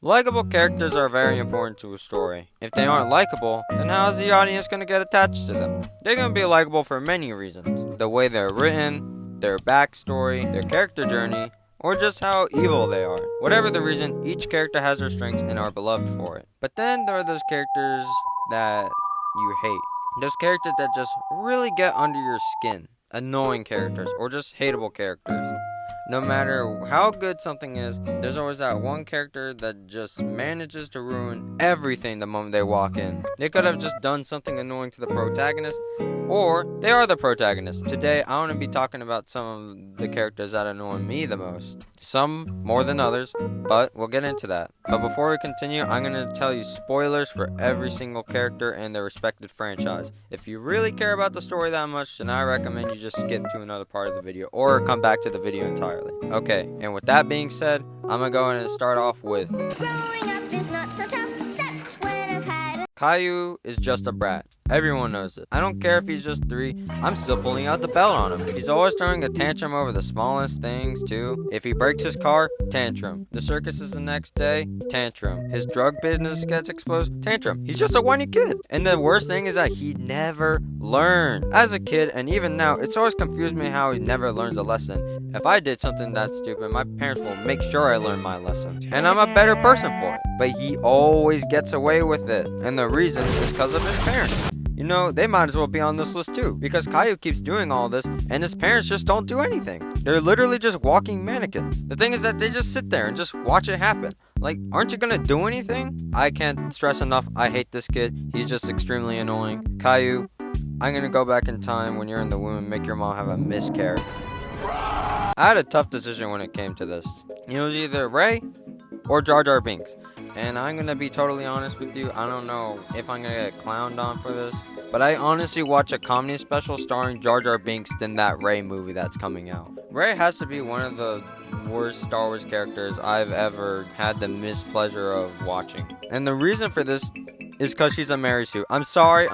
Likable characters are very important to a story. If they aren't likable, then how is the audience going to get attached to them? They're going to be likable for many reasons. The way they're written, their backstory, their character journey, or just how evil they are. Whatever the reason, each character has their strengths and are beloved for it. But then there are those characters that you hate. Those characters that just really get under your skin. Annoying characters, or just hateable characters. No matter how good something is, there's always that one character that just manages to ruin everything the moment they walk in. They could have just done something annoying to the protagonist, or they are the protagonist. Today, I want to be talking about some of the characters that annoy me the most. Some more than others, but we'll get into that. But before we continue, I'm going to tell you spoilers for every single character and their respective franchise. If you really care about the story that much, then I recommend you just skip to another part of the video, or come back to the video entirely. Okay, and with that being said, I'm going to go and start off with Growing up is not so tough, except when I've had Caillou is just a brat. Everyone knows it. I don't care if he's just 3, I'm still pulling out the belt on him. He's always throwing a tantrum over the smallest things, too. If he breaks his car, tantrum. The circus is the next day, tantrum. His drug business gets exposed, tantrum. He's just a whiny kid. And the worst thing is that he never learned. As a kid, and even now, it's always confused me how he never learns a lesson. If I did something that stupid, my parents will make sure I learn my lesson. And I'm a better person for it. But he always gets away with it. And the reason is because of his parents. You know, they might as well be on this list too, because Caillou keeps doing all this, and his parents just don't do anything. They're literally just walking mannequins. The thing is that they just sit there and just watch it happen. Like, aren't you gonna do anything? I can't stress enough, I hate this kid. He's just extremely annoying. Caillou, I'm gonna go back in time when you're in the womb and make your mom have a miscarriage. I had a tough decision when it came to this. It was either Ray or Jar Jar Binks. And I'm going to be totally honest with you, I don't know if I'm going to get clowned on for this, but I honestly watch a comedy special starring Jar Jar Binks than that Ray movie that's coming out. Ray has to be one of the worst Star Wars characters I've ever had the mispleasure of watching. And the reason for this is because she's a Mary Sue. I'm sorry,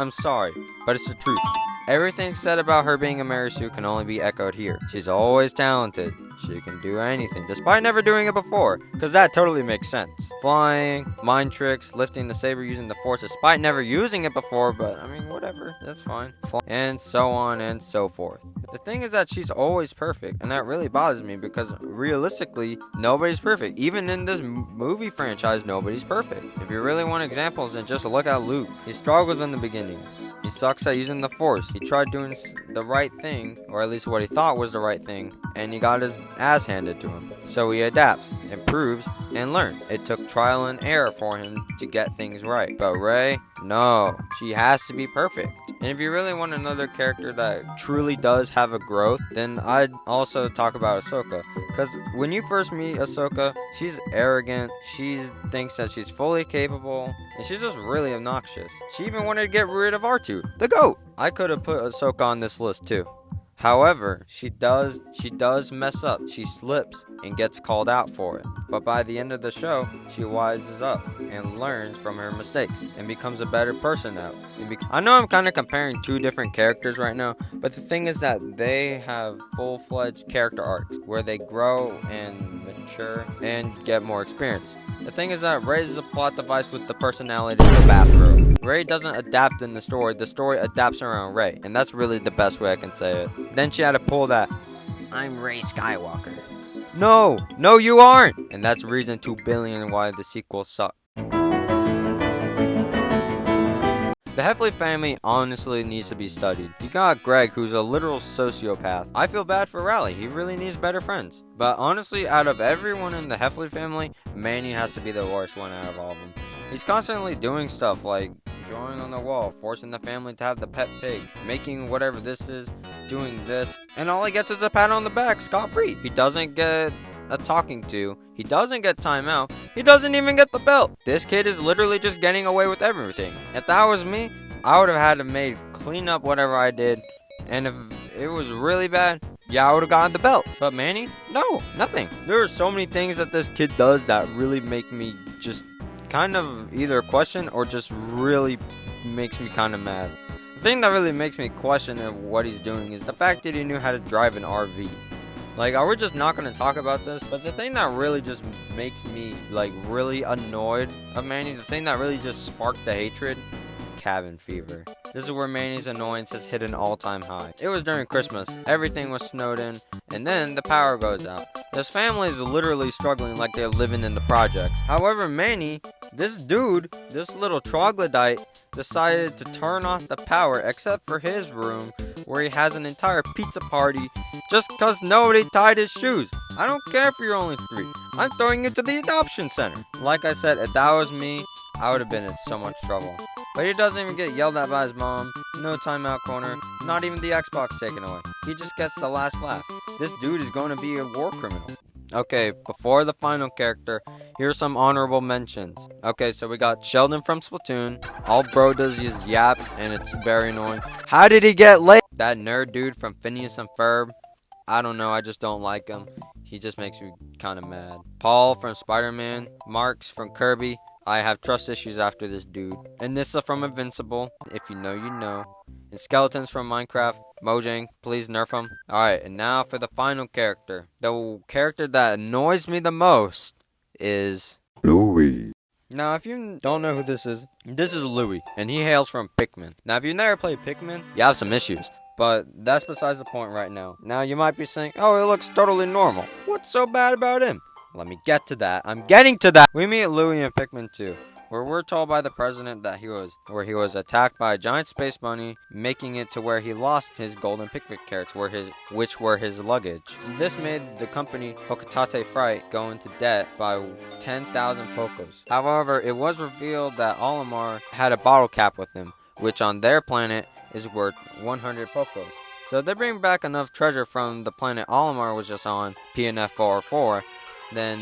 but it's the truth. Everything said about her being a Mary Sue can only be echoed here. She's always talented. She can do anything, despite never doing it before, because that totally makes sense. Flying, mind tricks, lifting the saber using the force, despite never using it before, but I mean, whatever, that's fine. And so on and so forth. The thing is that she's always perfect, and that really bothers me, because realistically, nobody's perfect. Even in this movie franchise, nobody's perfect. If you really want examples, then just look at Luke. He struggles in the beginning. He sucks at using the force. He tried doing the right thing, or at least what he thought was the right thing, and he got his ass handed to him. So he adapts, improves, and learns. It took trial and error for him to get things right. But Rey, no. She has to be perfect. And if you really want another character that truly does have a growth, then I'd also talk about Ahsoka. Because when you first meet Ahsoka, she's arrogant, she thinks that she's fully capable, and she's just really obnoxious. She even wanted to get rid of R2, the GOAT. I could have put Ahsoka on this list too. However, she does mess up. She slips and gets called out for it. But by the end of the show, she wises up and learns from her mistakes and becomes a better person now. I know I'm kind of comparing 2 different characters right now, but the thing is that they have full-fledged character arcs where they grow and mature and get more experience. The thing is that Rey is a plot device with the personality of a bathrobe. Rey doesn't adapt in the story adapts around Rey, and that's really the best way I can say it. Then she had to pull that, I'm Rey Skywalker. No, you aren't! And that's reason 2 billion why the sequel sucked. The Heffley family honestly needs to be studied. You got Greg, who's a literal sociopath. I feel bad for Raleigh, he really needs better friends. But honestly, out of everyone in the Heffley family, Manny has to be the worst one out of all of them. He's constantly doing stuff like drawing on the wall, forcing the family to have the pet pig, making whatever this is, doing this, and all he gets is a pat on the back, scot-free. He doesn't get a talking to, he doesn't get time out, he doesn't even get the belt. This kid is literally just getting away with everything. If that was me, I would have had to clean up whatever I did, and if it was really bad, yeah, I would have gotten the belt. But Manny? No, nothing. There are so many things that this kid does that really make me just kind of either question or just really makes me kind of mad. The thing that really makes me question of what he's doing is the fact that he knew how to drive an RV. Like, are we just not going to talk about this? But the thing that really just makes me, like, really annoyed of Manny, the thing that really just sparked the hatred, cabin fever. This is where Manny's annoyance has hit an all-time high. It was during Christmas, everything was snowed in, and then the power goes out. His family is literally struggling like they're living in the projects. However, Manny, this dude, this little troglodyte, decided to turn off the power except for his room, where he has an entire pizza party just cause nobody tied his shoes. I don't care if you're only 3. I'm throwing you to the adoption center. Like I said, if that was me, I would have been in so much trouble. But he doesn't even get yelled at by his mom, no timeout corner, not even the Xbox taken away. He just gets the last laugh. This dude is going to be a war criminal. Okay, before the final character, here's some honorable mentions. Okay, so we got Sheldon from Splatoon. All bro does is yap, and it's very annoying. How did he get late? That nerd dude from Phineas and Ferb. I don't know, I just don't like him. He just makes me kind of mad. Paul from Spider-Man. Marks from Kirby. I have trust issues after this dude. And Nissa from Invincible. If you know, you know. And Skeletons from Minecraft. Mojang, please nerf him. Alright, and now for the final character. The character that annoys me the most is Louie. Now, if you don't know who this is Louie, and he hails from Pikmin. Now, if you've never played Pikmin, you have some issues. But that's besides the point right now. Now, you might be saying, oh, he looks totally normal. What's so bad about him? Let me get to that. I'm getting to that. We meet Louie in Pikmin 2, where we're told by the president that he was attacked by a giant space bunny, making it to where he lost his golden Pikmin carrots, which were his luggage. This made the company Hokitate Fright go into debt by 10,000 Pokos. However, it was revealed that Olimar had a bottle cap with him, which on their planet is worth 100 Pokos. So if they bring back enough treasure from the planet Olimar was just on, PNF 404, then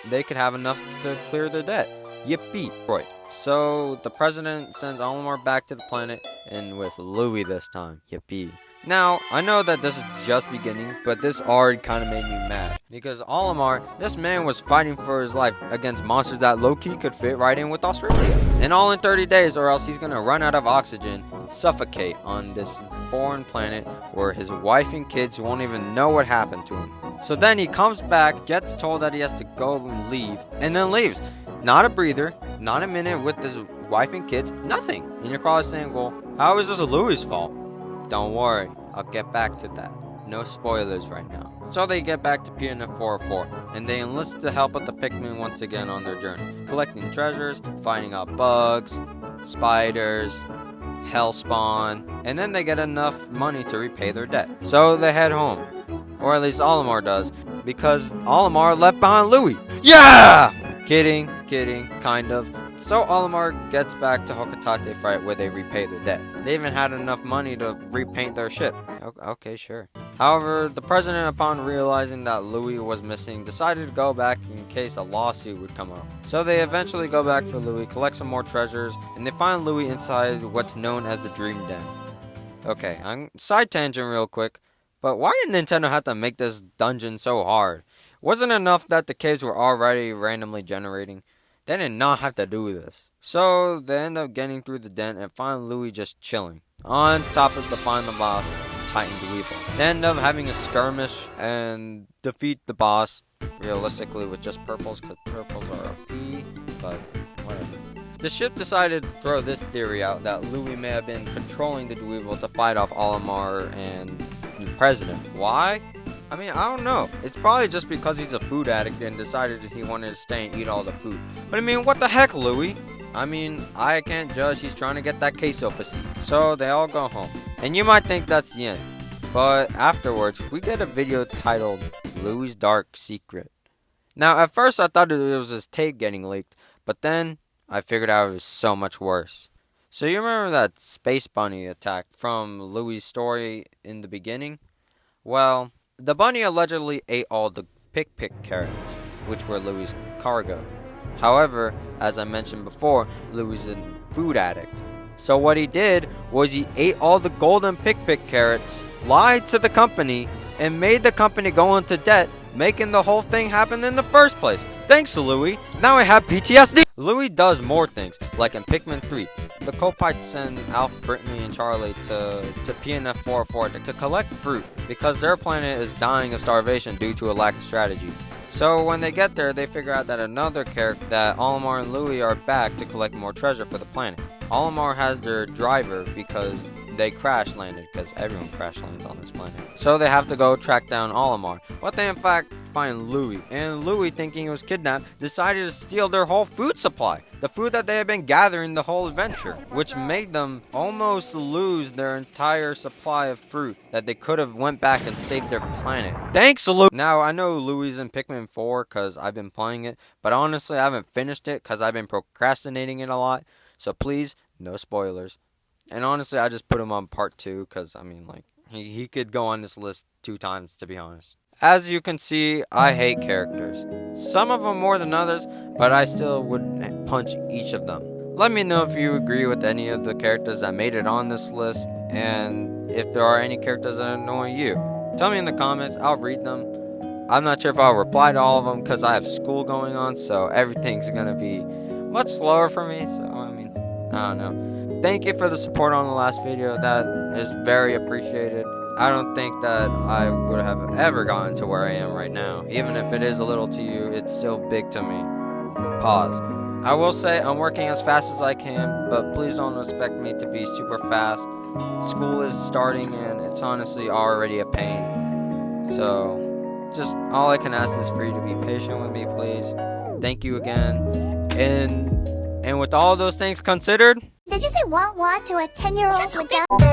they could have enough to clear their debt. Yippee! Right. So the president sends Olimar back to the planet, and with Louie this time. Yippee. Now, I know that this is just beginning, but this already kind of made me mad. Because Olimar, this man was fighting for his life against monsters that low-key could fit right in with Australia. And all in 30 days, or else he's gonna run out of oxygen and suffocate on this foreign planet where his wife and kids won't even know what happened to him. So then he comes back, gets told that he has to go and leave, and then leaves. Not a breather, not a minute with his wife and kids, nothing. And you're probably saying, well, how is this Louie's fault? Don't worry, I'll get back to that. No spoilers right now. So they get back to PNF 404, and they enlist the help of the Pikmin once again on their journey, collecting treasures, finding out bugs, spiders, hellspawn, and then they get enough money to repay their debt. So they head home, or at least Olimar does, because Olimar left behind Louie. Yeah! Kidding, kind of. So Olimar gets back to Hokitate Fright where they repay their debt. They even had enough money to repaint their ship. Okay, sure. However, the president, upon realizing that Louie was missing, decided to go back in case a lawsuit would come up. So they eventually go back for Louie, collect some more treasures, and they find Louie inside what's known as the Dream Den. Okay, I'm side tangent real quick, but why did Nintendo have to make this dungeon so hard? Wasn't enough that the caves were already randomly generating? They did not have to do this. So they end up getting through the den and find Louie just chilling on top of the final boss, Titan Dweeble. They end up having a skirmish and defeat the boss, realistically with just purples, because purples are OP, but whatever. The ship decided to throw this theory out that Louie may have been controlling the Dweeble to fight off Olimar and the president. Why? I mean, I don't know. It's probably just because he's a food addict and decided he wanted to stay and eat all the food. But I mean, what the heck, Louie? I mean, I can't judge. He's trying to get that queso physique. So they all go home. And you might think that's the end. But afterwards, we get a video titled Louie's Dark Secret. Now, at first I thought it was his tape getting leaked. But then I figured out it was so much worse. So you remember that space bunny attack from Louie's story in the beginning? Well, the bunny allegedly ate all the pick carrots, which were Louie's cargo. However, as I mentioned before, Louie's a food addict. So what he did was he ate all the golden pick carrots, lied to the company, and made the company go into debt, making the whole thing happen in the first place. Thanks, Louie. Now I have PTSD. Louie does more things, like in Pikmin 3. the co-pilots send Alf, Brittany, and Charlie to PNF 404 to collect fruit because their planet is dying of starvation due to a lack of strategy. So when they get there, they figure out that another character, that Olimar and Louie, are back to collect more treasure for the planet. Olimar has their driver because they crash landed, because everyone crash lands on this planet. So they have to go track down Olimar. But they in fact find Louie, and Louie, thinking he was kidnapped, decided to steal their whole food supply, the food that they had been gathering the whole adventure, which made them almost lose their entire supply of fruit that they could have went back and saved their planet. Thanks, Louie! Now, I know Louie's in Pikmin 4 because I've been playing it, but honestly, I haven't finished it because I've been procrastinating it a lot, so please, no spoilers. And honestly, I just put him on part 2 because, I mean, like, he could go on this list 2 times, to be honest. As you can see, I hate characters. Some of them more than others, but I still would punch each of them. Let me know if you agree with any of the characters that made it on this list, and if there are any characters that annoy you. Tell me in the comments, I'll read them. I'm not sure if I'll reply to all of them because I have school going on, so everything's going to be much slower for me, so I mean, I don't know. Thank you for the support on the last video, that is very appreciated. I don't think that I would have ever gotten to where I am right now. Even if it is a little to you, it's still big to me. Pause. I will say I'm working as fast as I can, but please don't expect me to be super fast. School is starting and it's honestly already a pain. So, just all I can ask is for you to be patient with me, please. Thank you again. And with all those things considered... Did you say what to a 10-year-old?